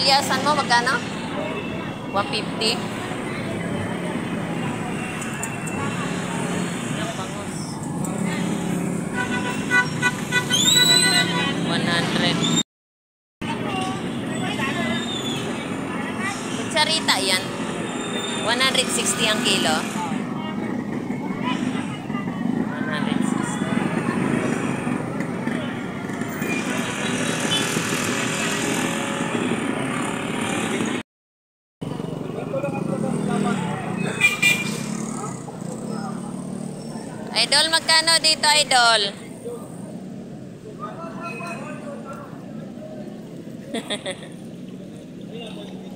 gulyasan mo, magkano? 150. Ang bangus. 100. Kutsarita yan. 160 ang kilo. 160. Idol, magkano dito, Idol?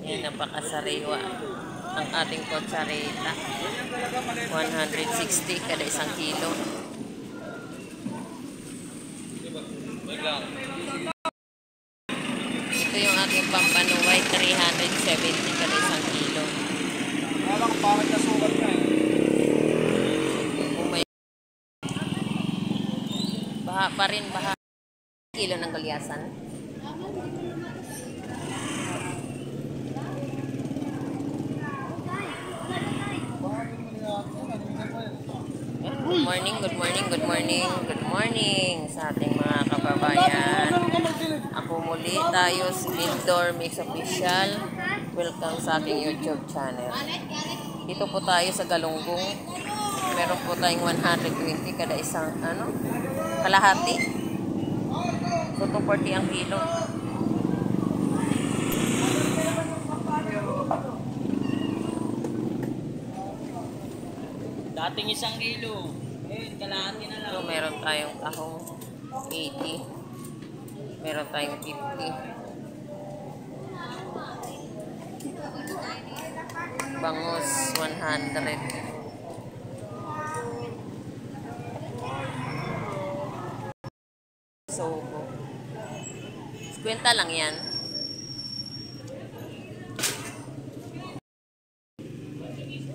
Yan, napakasariwa ang ating kutsarita. 160 kada isang kilo. Ito yung ating pampanuway, 370 kada isang kilo. Walang parang nasukat na eh. Baha pa rin, baha. Kilo ng gulyasan. Good morning, good morning, good morning, good morning sa ating mga kababayan. Ako muli tayo si Lindor Mix Official. Welcome sa aking YouTube channel. Dito po tayo sa Galunggong. Meron po tayong 120 kada isang kalahati. So 240 ang kilo. Dating 1 kilo. Kalahati na lang. So meron tayong tahong 80. Meron tayong 50. Bangus 100. So, kwenta lang yan.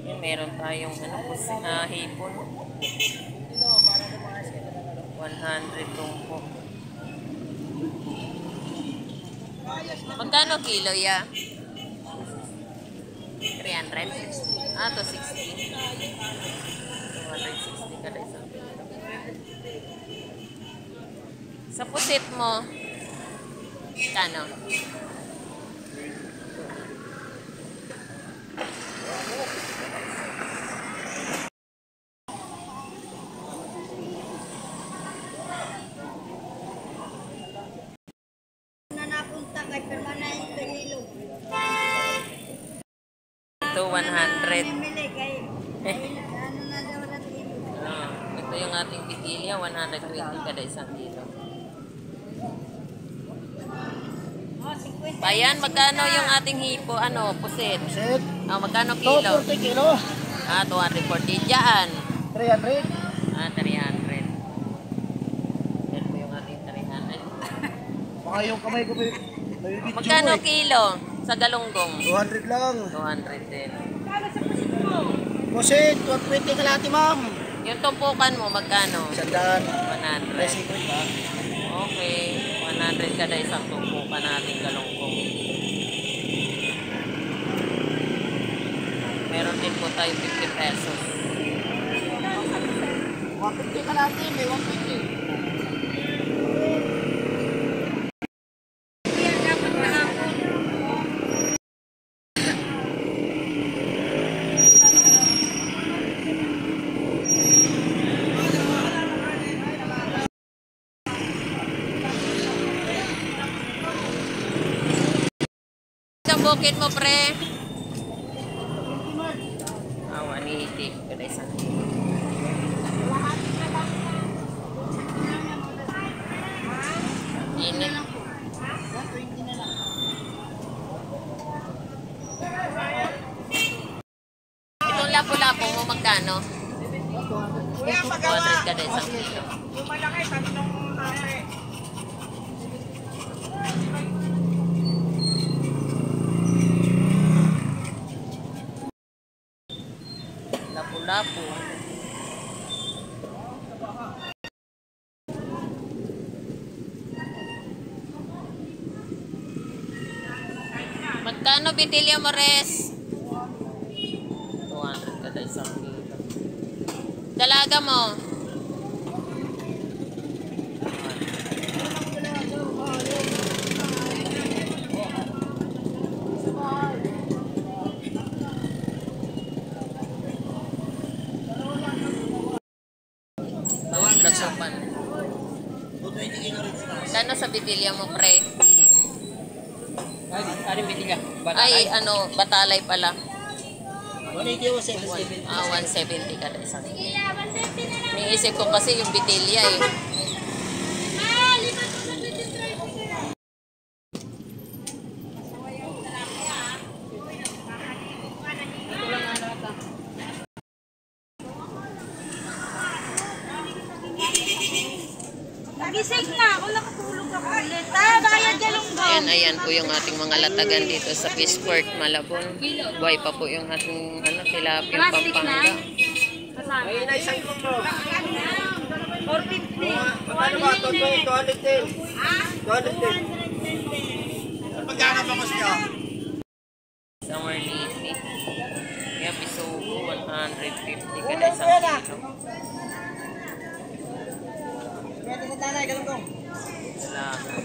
Yan, meron tayong hipon. 100 tumpo. Magkano kilo ya? 300? Ah, to 60. 260 kada isang kilo. Sa pusit mo, kano? Napunta kay permanente hilo. Ito 100. Na daw na hilo. Ito yung ating bigilya, 120 kada isang kilo. Bayan, magkano yung ating hipo? Pusit? Pusit? Magkano kilo? 240 kilo. 240. Diyan? 300. 300. Yan po yung ating 300. Baka yung kamay ko may Magkano kilo sa galunggong? 200 lang. 200 din. Pusit, 120 kalahati ma'am. Yung tumpukan mo, magkano? 100. 100. May secret ba? Okay. 100 kada isang tumpukan nating galunggong. Meron din po tayo 50 pesos. 150 kalahati, may 150. Bukid mo, pre. 180 kada isang kilo. Init. Itong lapo-lapo mo, magkano? 200 kada isang kilo. Yung malaki, tatlong ate. Lapu-lapu. Magkano bitilya mo, Res? 200 kada isang kilo. Dalaga mo? Nagsupan. Kano sa bitilya mo, pre? Ano bitilya? Ay, ano, batalay pala. 180 o 770. 170 kada isang kilo. Niisip ko kasi yung bitilya eh. Nagising na ako, nakatulog ako ulit. Bayad galunggong. Ayan po yung ating mga latagan dito sa Fishport, Malabon. Buhay pa po yung ating tilapia Pampanga. Ayun na isang kilo. 450. Magkano ba? 210. 210. Magkano ba gusto nyo? Summer leafy. Kaya piso 150 kada isang kilo. Pwede sa tanay, galunggong. Dalaga.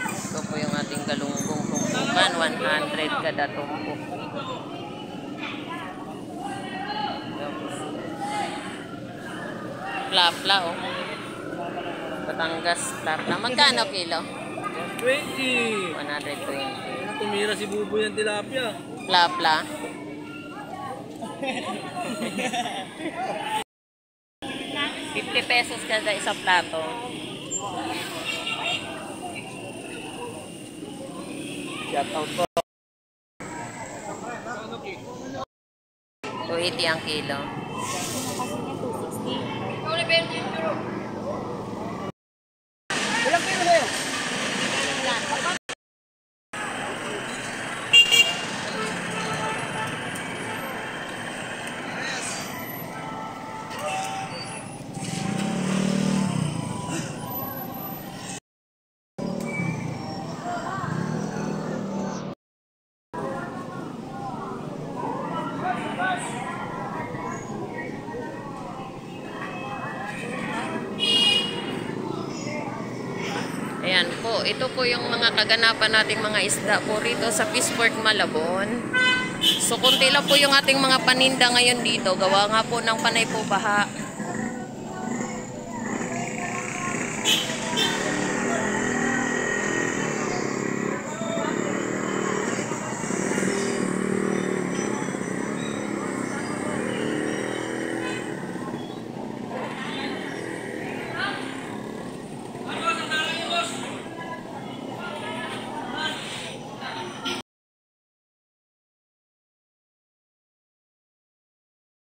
Ito po yung ating galunggong tumpukan. 100 kada tumpok. Plapla oh. Batangas plapla. Magkano kilo? 20. 120. Tumira si Buboy ng tilapia. Plapla. 50 pesos kada isang plato. Shout out po. 280 ang kilo. Ilang kilo na yun? Ayan po, ito po yung mga kaganapan nating mga isda po rito sa Fishport, Malabon. So, kunti lang po yung ating mga paninda ngayon dito. Gawa nga po ng panay po baha.